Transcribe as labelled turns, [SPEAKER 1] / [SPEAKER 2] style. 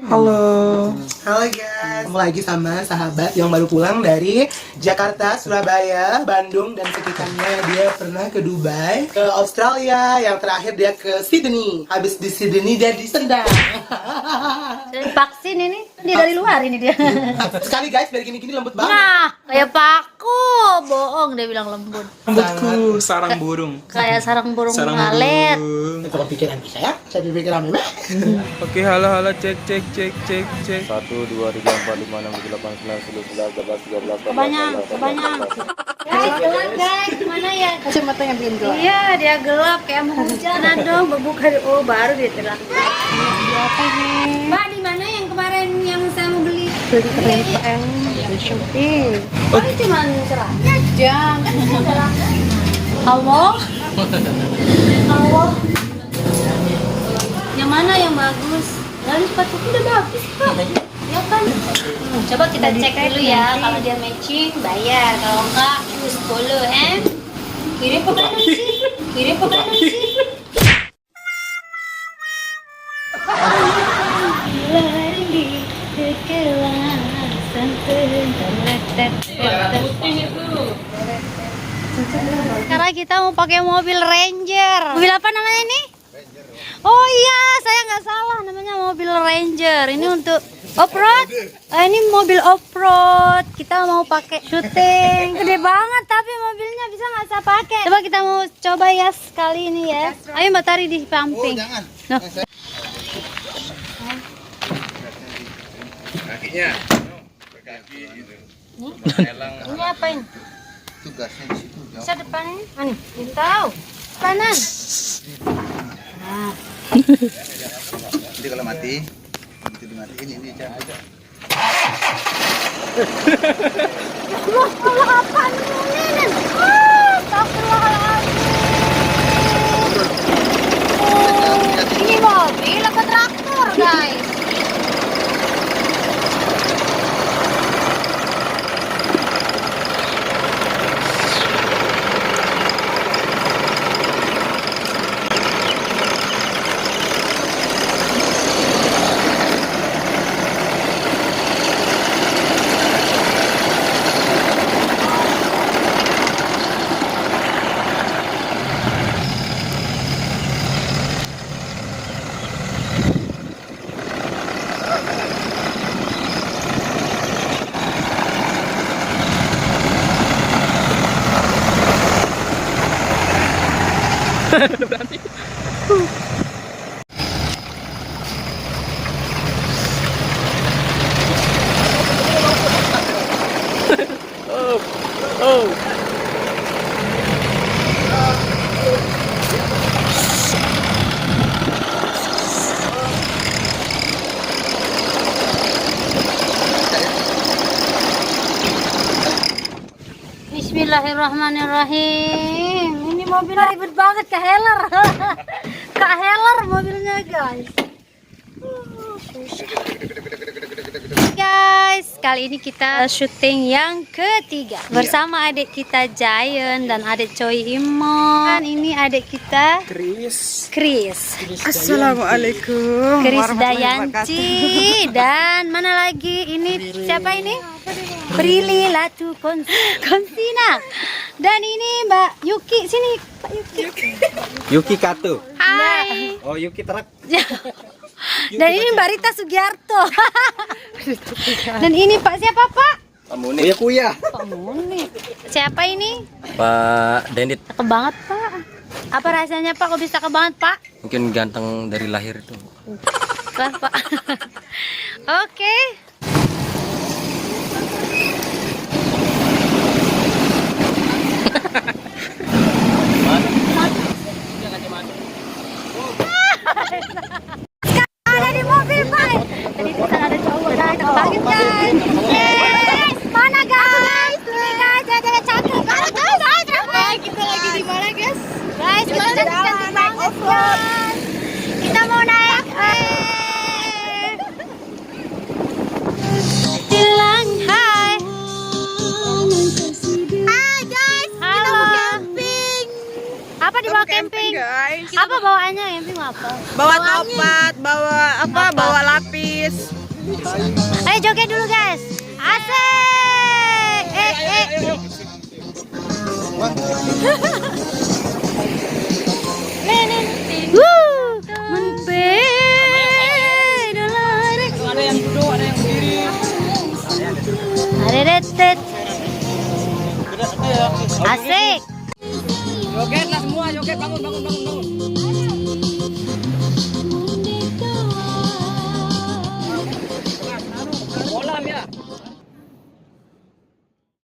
[SPEAKER 1] Halo. Halo guys. Ketemu lagi sama sahabat yang baru pulang dari Jakarta, Surabaya, Bandung dan sekitarnya. Dia pernah ke Dubai, ke Australia, yang terakhir dia ke Sydney. Habis di Sydney dia di Sendang.
[SPEAKER 2] Dari vaksin ini, dia dari luar ini dia.
[SPEAKER 1] Sekali guys, biar gini-gini lembut banget.
[SPEAKER 2] Nah, kayak paku, bohong dia bilang lembut.
[SPEAKER 3] Rambutku sarang burung.
[SPEAKER 2] Kayak sarang burung
[SPEAKER 3] Sarang
[SPEAKER 2] ngalet.
[SPEAKER 3] burung.
[SPEAKER 1] Itu kepikiran saya pikiran memang.
[SPEAKER 3] Oke, halo cek.
[SPEAKER 4] 1, 2, 3, 4, 5, 6, 7, 8, 9, 10, 11, 12, 13, 14, 15,
[SPEAKER 2] Kebanyak. Guys, gimana ya?
[SPEAKER 5] Kacamatanya belum gelap.
[SPEAKER 2] Iya, dia gelap kayak mau hujan. Nah dong, berbuka. Oh, baru dia terang.
[SPEAKER 5] Berapa nih?
[SPEAKER 2] Mbak, di mana yang kemarin yang saya mau beli?
[SPEAKER 5] Beli keren di Shopee.
[SPEAKER 2] Oh, ini cuma serangnya.
[SPEAKER 5] Jam.
[SPEAKER 2] Halo? Halo? Yang mana yang bagus? Lalu sepatuku udah bagus kok. Ya kan? Coba kita cek dulu ya. Kalau dia matching, bayar. Kalau enggak, 10 Kirim ke kanan sih. Kirim ke kanan sih. Sekarang kita mau pakai mobil Ranger. Mobil apa namanya ini? Oh iya, saya nggak salah, namanya mobil Ranger. Ini untuk off-road. Ini mobil off-road. Kita mau pakai syuting. Gede banget, tapi mobilnya bisa nggak saya pakai. Coba kita mau coba ya sekali ini ya. Ayo Mbak Tari di pumping. Loh.
[SPEAKER 4] kakinya berkaki gitu.
[SPEAKER 2] Ini apain?
[SPEAKER 4] Tugasnya di situ.
[SPEAKER 2] Bisa depannya? Mana? Belum tahu. Kanan. Nah.
[SPEAKER 4] Jadi kalau mati, itu dimatiin ini cabut.
[SPEAKER 2] Allah apaan ini? Astagfirullahaladzim. Ini mobil apa traktor guys? Bismillahirrahmanirrahim. Ini mobilnya ribet banget, Kak Heller. Kak Heller mobilnya guys. Guys, kali ini kita syuting yang ketiga bersama adik kita Giant dan adik Choi Imon. Ini adik kita Chris.
[SPEAKER 5] Assalamualaikum.
[SPEAKER 2] Chris
[SPEAKER 5] warahmatullahi
[SPEAKER 2] Dayanci dan mana lagi ini siapa ini? Prilly Latu Konsina. Dan ini Mbak Yuki, sini Pak Yuki.
[SPEAKER 6] Yuki Kato.
[SPEAKER 2] Hai.
[SPEAKER 6] Oh, Yuki Truk.
[SPEAKER 2] Dan ini Mbak Rita Sugiarto. Dan ini Pak siapa Pak?
[SPEAKER 6] Pak Munir. Kuya.
[SPEAKER 2] Pak Munir. Siapa ini?
[SPEAKER 6] Pak Dendit.
[SPEAKER 2] Cakep banget Pak. Apa rasanya Pak? Kok bisa cakep banget Pak?
[SPEAKER 6] Mungkin ganteng dari lahir itu.
[SPEAKER 2] Kelas Pak. Oke. Ada di mobil Pak. Tadi kita ada cowok guys. Banget guys. Yes. Mana guys? Ini guys, jangan cakep. Guys, kita lagi di mana guys? Guys, kita cantik banget guys. Kita mau naik. Bilang hai. Hai guys, kita mau camping. Apa dibawa camping?
[SPEAKER 5] Guys.
[SPEAKER 2] Apa bawaannya camping apa?
[SPEAKER 5] Bawa topat, bawa lapis.
[SPEAKER 2] Ayo joget dulu guys. Asik. Nih. Woo.
[SPEAKER 7] Ada yang duduk, ada yang berdiri.
[SPEAKER 2] Areretet. Asik.
[SPEAKER 7] Joget lah semua, joget bangun.